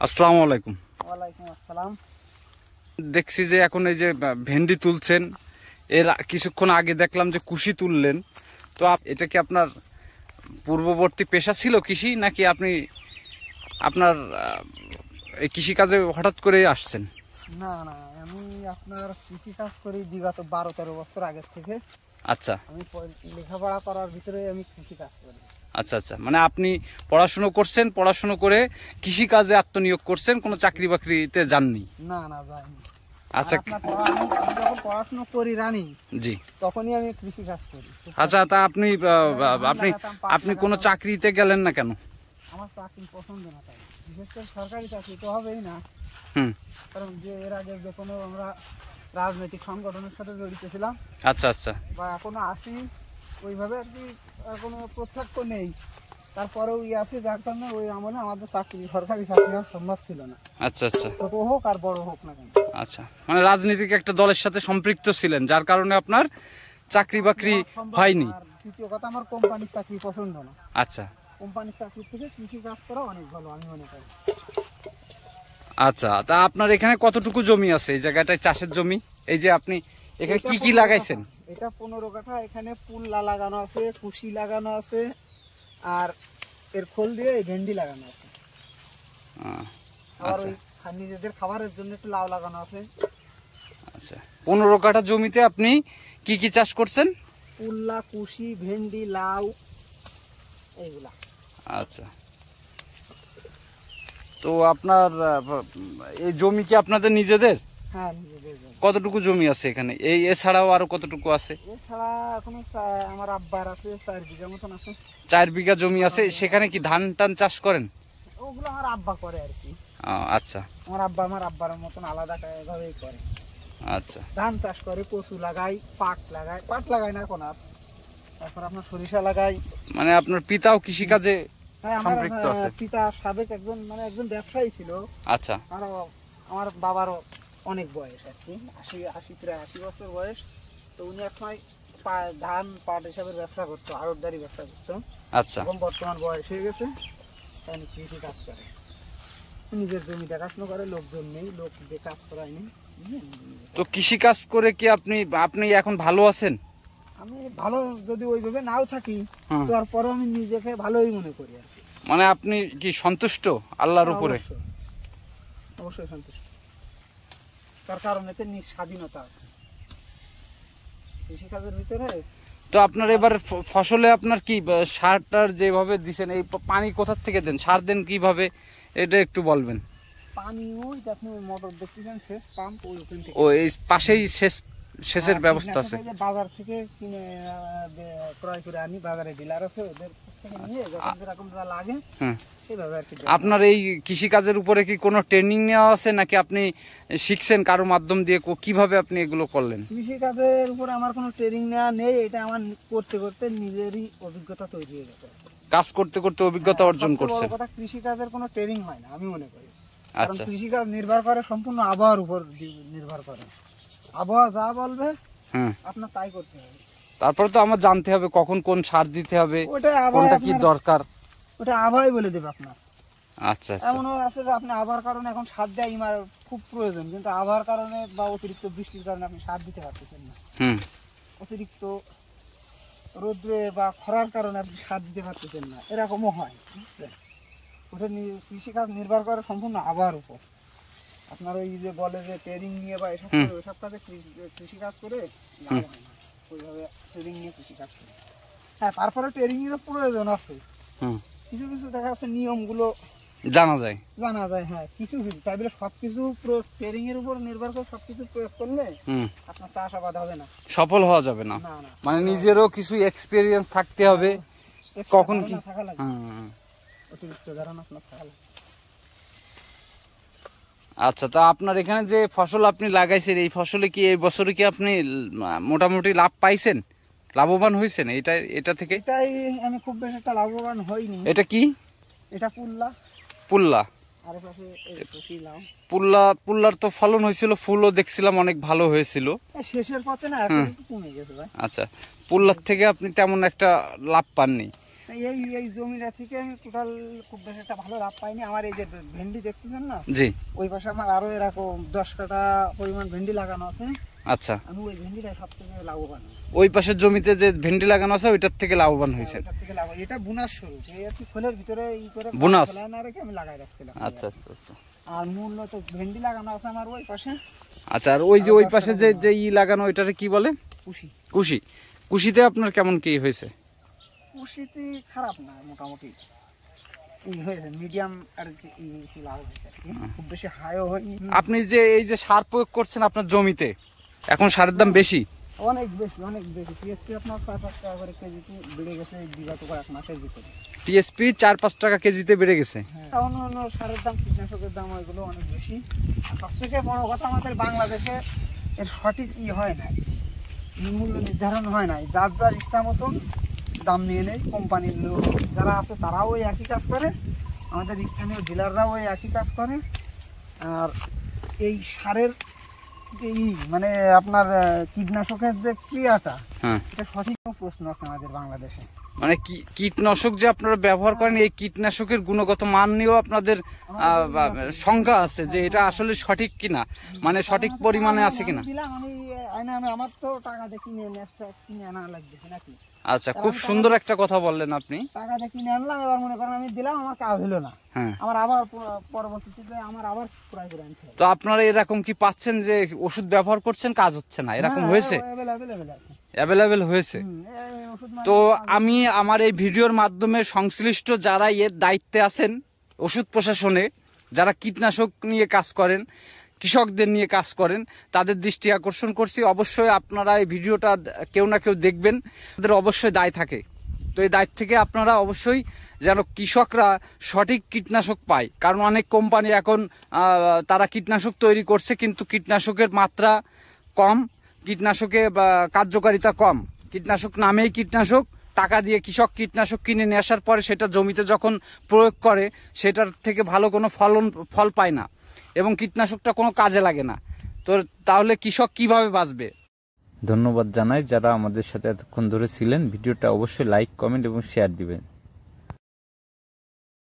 আসসালামু আলাইকুম। ওয়ালাইকুম আসসালাম। দেখছি যে এখন এই যে ভেন্ডি তুলছেন, এর কিছুক্ষণ আগে দেখলাম যে কুশি তুললেন। তো এটা কি আপনার পূর্ববর্তী পেশা ছিল কৃষি, নাকি আপনি আপনার এই কৃষিকাজে হঠাৎ করে আসছেন? না না, আমি আপনার কৃষি কাজ করি বিগত 12-13 বছর আগের থেকে। আচ্ছা, আমি লেখাপড়া করার ভিতরে আমি কৃষি কাজ করি। আচ্ছা আচ্ছা, মানে আপনি পড়াশুনো করছেন, পড়াশুনো করে কৃষিকাজে আত্মনিয়োগ করছেন, কোনো চাকরি বাকরিতে যাননি? না না, যাইনি। আচ্ছা, আমি যখন পড়াশোনা করি রানিং, জি, তখনই আমি কৃষি কাজ করি। আচ্ছা। তা আপনি আপনি আপনি কোনো চাকরিতে গেলেন না কেন? আমার চাকরি পছন্দ না, তাই বিশেষ করে সরকারি চাকরি তো হবেই না। কারণ যে এর আগে যে কোনো আমরা রাজনৈতিক সংগঠনের সাথে জড়িত ছিলাম, আচ্ছা আচ্ছা, বা এখনো আছি ওইভাবে আর কি, কোনো প্রত্যক্ষ নেই। তারপরেও আছে, যার কারণে ওই আমলে আমাদের সরকারি চাকরি হওয়া সম্ভব ছিল না। আচ্ছা আচ্ছা, ছোট হোক আর বড় হোক না কেন। আচ্ছা, মানে রাজনৈতিক একটা দলের সাথে সম্পৃক্ত ছিলেন, যার কারণে আপনার চাকরি বাকরি হয়নি। আর দ্বিতীয় কথা, আমার কোম্পানির চাকরি পছন্দ না। আচ্ছা কোম্পানির চাকরি থেকে কৃষি কাজ করা অনেক ভালো আমি মনে করি। আচ্ছা, তা আপনার এখানে কতটুকু জমি আছে? এই জায়গাটায় চাষের জমি, এই যে আপনি এখানে কি কি লাগাইছেন? এটা 15 কাঠা। এখানে পুল্লা লাগানো আছে, কুশি লাগানো আছে, আর এর খোল দিয়ে ভেন্ডি লাগানো আছে। আর ওই নিজেদের খাবারের জন্য একটু লাউ লাগানো আছে। আচ্ছা, 15 কাঠা জমিতে আপনি কি কি চাষ করছেন? পুল্লা, কুশি, ভেন্ডি, লাউ, এইগুলা। আচ্ছা, তো আপনার এই জমি কি আপনাদের নিজেদের? হ্যাঁ, নিজেদের। কতটুকু জমি আছে এখানে? এই এছাড়াও আরো কতটুকু আছে? এছাড়া এখনো আমার আব্বার আছে 4 বিঘা মতন আছে। 4 বিঘা জমি আছে, সেখানে কি ধান টান চাষ করেন? ওগুলো আমার আব্বা করে আর কি। আচ্ছা, আমার আব্বার মতন আলাদা ভাবেই করে। আচ্ছা, ধান চাষ করে, কচু লাগাই, পাট লাগাই না এখন আর। তারপর আপনার সরিষা লাগাই। মানে আপনার পিতাও কৃষিকাজে সম্পৃক্ত আছে? পিতা সাবেক একজন ব্যবসায়ী ছিল। আচ্ছা, আরো আমার বাবারও অনেক বয়স আর কি, 80 প্রায় 80 বছর বয়স। তো উনি একসময় ধান পাট হিসাবের ব্যবসা করতো, আড়তদারি ব্যবসা করতো। আচ্ছা, এখন বর্তমান বয়স হয়ে গেছে, তাই কৃষি কাজ করে। নিজের জমি দেখাশোনা করে, লোকজন নেই, লোক যে কাজ করায়নি। তো কৃষি কাজ করে কি আপনি এখন ভালো আছেন? আমি ভালো যদি ওইভাবে নাও থাকি, তারপরেও আমি নিজেকে ভালোই মনে করি আর কি। মানে আপনি কি সন্তুষ্ট আল্লাহর উপরে? অবশ্যই সন্তুষ্ট, তার কারণ এতে স্বাধীনতা আছে কৃষিকাজের ভিতরে। তো আপনার এবার ফসলে আপনার কি সারটার যেভাবে দিচ্ছেন, এই পানি কোথা থেকে দেন, সার দেন কিভাবে, এটা একটু বলবেন। পানি ওই আপনি মোটর দেখতেছেন, সেচ পাম্প ওইখান থেকে। ও, এই পাশেই সেচের ব্যবস্থা আছে? বাজার থেকে কিনে ক্রয় করে আনি, বাজারে ডিলার আছে, ওদের থেকে নিয়ে যখন যেরকম যা লাগে সেভাবে আর কি। আপনার এই কৃষি কাজের উপরে কি কোনো ট্রেনিং নেওয়া আছে, নাকি আপনি শিখছেন কারো মাধ্যম দিয়ে? কিভাবে আপনি এগুলো করলেন? কৃষি কাজের উপরে আমার কোনো ট্রেনিং নেওয়া নেই, এটা আমার করতে করতে নিজেরই অভিজ্ঞতা তৈরি হয়ে গেছে। কাজ করতে করতে অভিজ্ঞতা অর্জন করছেন। কথা, কৃষি কাজের কোনো ট্রেনিং হয় না আমি মনে করি। আচ্ছা, কৃষি কাজ নির্ভর করে সম্পূর্ণ আবহাওয়ার উপর নির্ভর করে। আবহাওয়া যা বলবে আপনার তাই করতে হবে। তারপরে তো আমার জানতে হবে কখন কোন সার দিতে হবে, কোনটা কি দরকার, ওটা আবহাওয়াই বলে দেবে আপনার। আচ্ছা, এমনও আছে যে আপনি আবহাওয়ার কারণে এখন সার দেওয়া খুব প্রয়োজন, কিন্তু আবহাওয়ার কারণে বা অতিরিক্ত বৃষ্টির কারণে আপনি সার দিতে পারতেছেন না। অতিরিক্ত রোদ্রে বা খরার কারণে আপনি সার দিতে পারতেছেন না, এরকমও হয়, বুঝছেন? ওটা কৃষিকাজ নির্ভর করে সম্পূর্ণ আবহাওয়ার উপর। আপনার ওই যে বলে যে ট্রেনিং নিয়ে বা এসব কাজে কৃষিকাজ করে লাভ হয় না, ওইভাবে ট্রেনিং নিয়ে কৃষিকাজ করে। হ্যাঁ, তারপরে ট্রেনিং এর প্রয়োজন আছে। কিছু কিছু দেখা যাচ্ছে নিয়মগুলো জানা যায়। হ্যাঁ, কিছু তাই বলে সবকিছু ট্রেনিং এর উপর নির্ভর করে সবকিছু প্রয়োগ করলে আপনার চাষাবাদ হবে না, সফল হওয়া যাবে না। মানে নিজেরও কিছু এক্সপেরিয়েন্স থাকতে হবে, কখন কি থাকা লাগে, অতিরিক্ত ধারণা থাকা লাগে। আচ্ছা, তা আপনার এখানে যে ফসল আপনি লাগাইছেন, এই ফসলে কি এই বছরে কি আপনি মোটামুটি লাভ পাইছেন, লাভবান হয়েছেন এটা থেকে? এটাই আমি খুব বেশি একটা লাভবান হইনি। এটা কি? এটা পুল্লা। পুল্লার তো ফলন হয়েছিল, ফুলও দেখছিলাম অনেক ভালো হয়েছিল, শেষের পথে না এখন একটু কমে গেছে ভাই। আচ্ছা, পুল্লার থেকে আপনি তেমন একটা লাভ পাননি। এই এই জমিটা থেকে আমি টোটাল খুব বেশি একটা ভালো লাভ পাইনি। আমার এই যে ভেন্ডি দেখতেছেন না, জি, ওই পাশে আমার আরো এরকম 10 কাঠা পরিমাণ ভেন্ডি লাগানো আছে। আচ্ছা, আমি ওই ভেন্ডিটা সব থেকে লাভবান। ওই পাশের জমিতে যে ভেন্ডি লাগানো আছে ওইটার থেকে লাভবান হয়েছে। ওইটার থেকে লাভ, এটা বুনার শুরু, এই আর কি খোলের ভিতরে ই করে বুনাস না রেখে আমি লাগাই রাখছিলাম। আচ্ছা আচ্ছা আচ্ছা। আর মূল্য তো ভেন্ডি লাগানো আছে আমার ওই পাশে। আচ্ছা, আর ওই যে ওই পাশে যে যে ই লাগানো ওইটারে কি বলে? কুশি। কুশি। কুশিতে আপনার কেমন কি হয়েছে? কুশিতে খারাপ না, মোটামুটি এই হয়েছে, মিডিয়াম আর কি লাভ হয়েছে, খুব বেশি হাইও হয়নি। আপনি যে এই যে সার প্রয়োগ করছেন আপনার জমিতে, এখন সারের দাম বেশি? অনেক বেশি, অনেক বেশি। টিএসপি আপনার 4-5 টাকা করে কেজিতে বেড়ে গেছে বিগত কয়েক মাসের ভিতরে। টিএসপি 4-5 টাকা কেজিতে বেড়ে গেছে। অন্য অন্য সারের দাম, কীটনাশকের দাম ওইগুলো অনেক বেশি। সব থেকে বড় কথা, আমাদের বাংলাদেশে এর সঠিক ই হয় না, মূল্য নির্ধারণ হয় না। যার যার ইচ্ছা মতন দাম নিয়ে নেয়। কোম্পানির লোক যারা আছে তারাও ওই একই কাজ করে, আমাদের স্থানীয় ডিলাররাও ওই একই কাজ করে। আর এই সারের এই মানে আপনার কীটনাশকের যে ক্রিয়াটা, এটা সঠিক প্রশ্ন আছে আমাদের বাংলাদেশে। মানে কীটনাশক যে আপনারা ব্যবহার করেন, এই কীটনাশকের গুণগত মান নিয়েও আপনাদের সংখ্যা আছে যে এটা আসলে সঠিক কিনা, মানে সঠিক পরিমাণে আছে কিনা। আমি আমার তো টাকা দিয়ে কিনে আনা লাগবে নাকি। আচ্ছা, খুব সুন্দর একটা কথা বললেন আপনি। টাকা দিয়ে কিনে আনলাম, এবার মনে করেন আমি দিলাম, আমার কাজ হলো না, আমার আবার পরবর্তীতে আমার আবার ক্রয় করে আনতে হবে। তো আপনারা এরকম কি পাচ্ছেন যে ওষুধ ব্যবহার করছেন, কাজ হচ্ছে না, এরকম হয়েছে? অ্যাভেলেবেল হয়েছে। তো আমি আমার এই ভিডিওর মাধ্যমে সংশ্লিষ্ট যারা এর দায়িত্বে আছেন, ওষুধ প্রশাসনে যারা কীটনাশক নিয়ে কাজ করেন, কৃষকদের নিয়ে কাজ করেন, তাদের দৃষ্টি আকর্ষণ করছি। অবশ্যই আপনারা এই ভিডিওটা কেউ না কেউ দেখবেন, তাদের অবশ্যই দায় থাকে। তো এই দায়িত্ব থেকে আপনারা অবশ্যই যেন কৃষকরা সঠিক কীটনাশক পায়, কারণ অনেক কোম্পানি এখন তারা কীটনাশক তৈরি করছে কিন্তু কীটনাশকের মাত্রা কম, কীটনাশকে কার্যকারিতা কম। কীটনাশক নামেই কীটনাশক, টাকা দিয়ে কৃষক কীটনাশক কিনে নিয়ে আসার পরে সেটা জমিতে যখন প্রয়োগ করে সেটার থেকে ভালো কোনো ফল পায় না এবং কীটনাশকটা কোনো কাজে লাগে না। তো তাহলে কৃষক কিভাবে বাঁচবে? ধন্যবাদ জানাই যারা আমাদের সাথে এতক্ষণ ধরে ছিলেন। ভিডিওটা অবশ্যই লাইক, কমেন্ট এবং শেয়ার দিবেন।